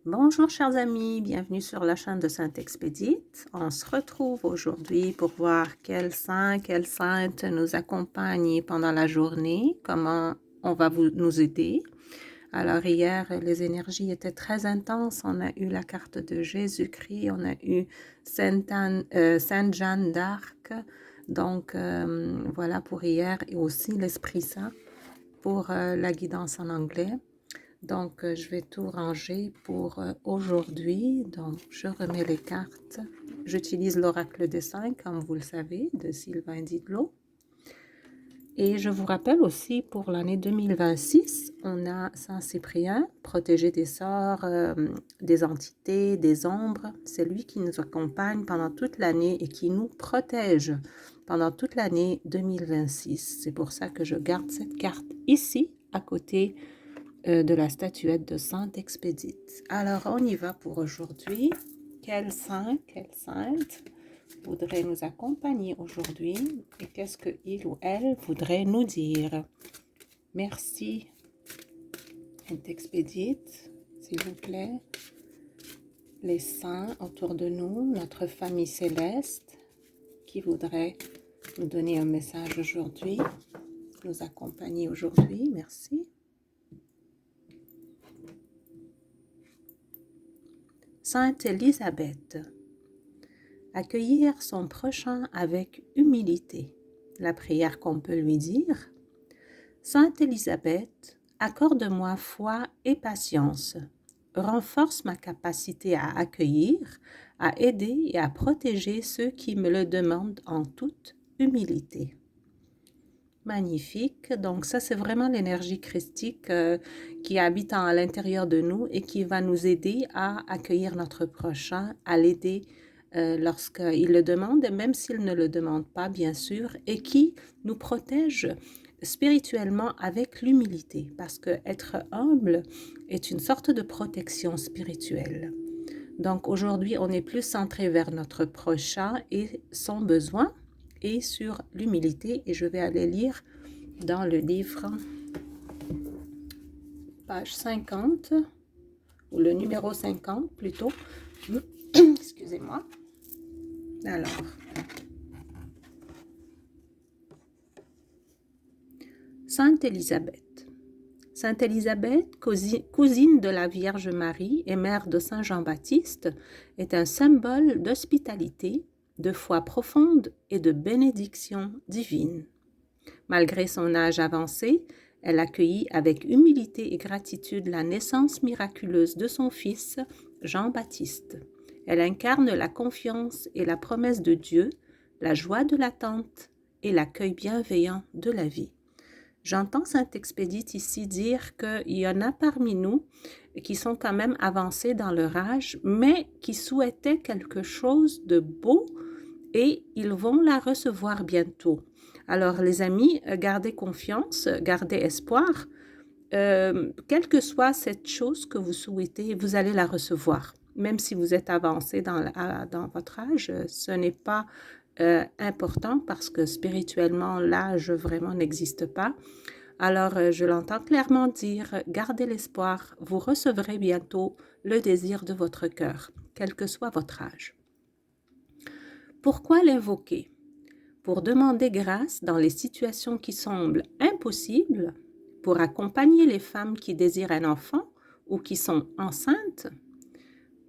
Bonjour chers amis, bienvenue sur la chaîne de Sainte Expédite. On se retrouve aujourd'hui pour voir quel saint, quelle sainte nous accompagne pendant la journée, comment on va nous aider. Alors hier, les énergies étaient très intenses. On a eu la carte de Jésus-Christ, on a eu Sainte Jeanne d'Arc. Donc voilà pour hier et aussi l'Esprit Saint pour la guidance en anglais. Donc, je vais tout ranger pour aujourd'hui. Donc, je remets les cartes. J'utilise l'oracle des 5, comme vous le savez, de Sylvain Didlot. Et je vous rappelle aussi, pour l'année 2026, on a Saint-Cyprien, protégé des sorts, des entités, des ombres. C'est lui qui nous accompagne pendant toute l'année et qui nous protège pendant toute l'année 2026. C'est pour ça que je garde cette carte ici, à côté de la statuette de Sainte Expédite. Alors, on y va pour aujourd'hui. Quel saint, quelle sainte voudrait nous accompagner aujourd'hui et qu'est-ce qu'il ou elle voudrait nous dire? Merci, Sainte Expédite, s'il vous plaît. Les saints autour de nous, notre famille céleste qui voudrait nous donner un message aujourd'hui, nous accompagner aujourd'hui. Merci. Sainte Élisabeth, accueillir son prochain avec humilité. La prière qu'on peut lui dire. Sainte Élisabeth, accorde-moi foi et patience. Renforce ma capacité à accueillir, à aider et à protéger ceux qui me le demandent en toute humilité. Magnifique. Donc ça, c'est vraiment l'énergie christique qui habite à l'intérieur de nous et qui va nous aider à accueillir notre prochain, à l'aider lorsqu'il le demande, même s'il ne le demande pas, bien sûr, et qui nous protège spirituellement avec l'humilité, parce que être humble est une sorte de protection spirituelle. Donc aujourd'hui, on est plus centré vers notre prochain et son besoin, et sur l'humilité, et je vais aller lire dans le livre, page 50, ou le numéro 50 plutôt, excusez-moi. Alors, Sainte Élisabeth. Sainte Élisabeth, cousine de la Vierge Marie et mère de Saint Jean-Baptiste, est un symbole d'hospitalité, de foi profonde et de bénédiction divine. Malgré son âge avancé, elle accueillit avec humilité et gratitude la naissance miraculeuse de son fils, Jean-Baptiste. Elle incarne la confiance et la promesse de Dieu, la joie de l'attente et l'accueil bienveillant de la vie. J'entends Sainte Expédite ici dire qu'il y en a parmi nous qui sont quand même avancés dans leur âge, mais qui souhaitaient quelque chose de beau et ils vont la recevoir bientôt. Alors les amis, gardez confiance, gardez espoir. Quelle que soit cette chose que vous souhaitez, vous allez la recevoir. Même si vous êtes avancé dans votre âge, ce n'est pas important parce que spirituellement, l'âge vraiment n'existe pas. Alors, je l'entends clairement dire, gardez l'espoir, vous recevrez bientôt le désir de votre cœur, quel que soit votre âge. Pourquoi l'invoquer? Pour demander grâce dans les situations qui semblent impossibles, pour accompagner les femmes qui désirent un enfant ou qui sont enceintes,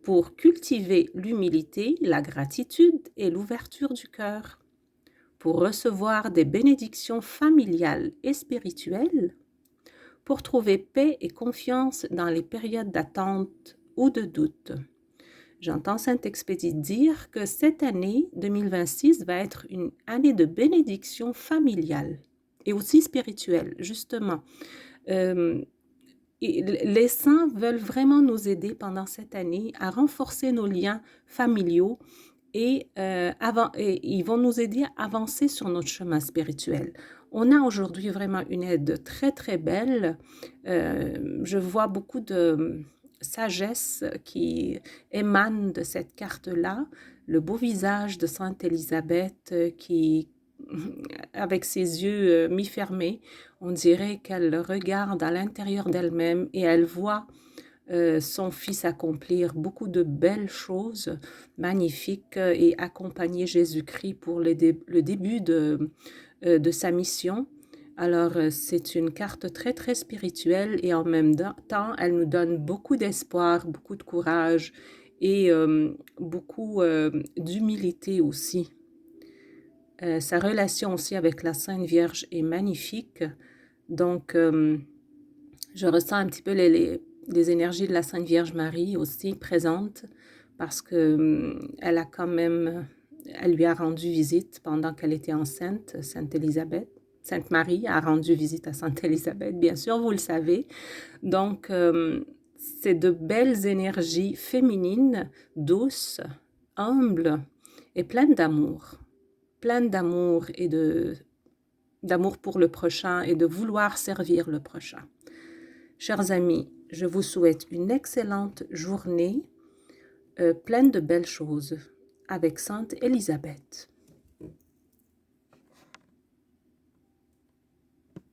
pour cultiver l'humilité, la gratitude et l'ouverture du cœur, pour recevoir des bénédictions familiales et spirituelles, pour trouver paix et confiance dans les périodes d'attente ou de doute. J'entends Sainte Expédite dire que cette année 2026 va être une année de bénédiction familiale et aussi spirituelle, justement. Les saints veulent vraiment nous aider pendant cette année à renforcer nos liens familiaux et ils vont nous aider à avancer sur notre chemin spirituel. On a aujourd'hui vraiment une aide très, très belle. Je vois beaucoup de sagesse qui émane de cette carte-là. Le beau visage de Sainte Élisabeth qui, avec ses yeux mi-fermés, on dirait qu'elle regarde à l'intérieur d'elle-même et elle voit son fils accomplir beaucoup de belles choses magnifiques et accompagner Jésus-Christ pour le début de sa mission. Alors, c'est une carte très, très spirituelle et en même temps, elle nous donne beaucoup d'espoir, beaucoup de courage et beaucoup d'humilité aussi. Sa relation aussi avec la Sainte Vierge est magnifique. Donc, je ressens un petit peu les énergies de la Sainte Vierge Marie aussi présentes parce que elle lui a rendu visite pendant qu'elle était enceinte, Sainte Élisabeth. Sainte Marie a rendu visite à Sainte Élisabeth, bien sûr, vous le savez. Donc, c'est de belles énergies féminines, douces, humbles et pleines d'amour. Pleines d'amour et d'amour pour le prochain et de vouloir servir le prochain. Chers amis, je vous souhaite une excellente journée pleine de belles choses avec Sainte Élisabeth.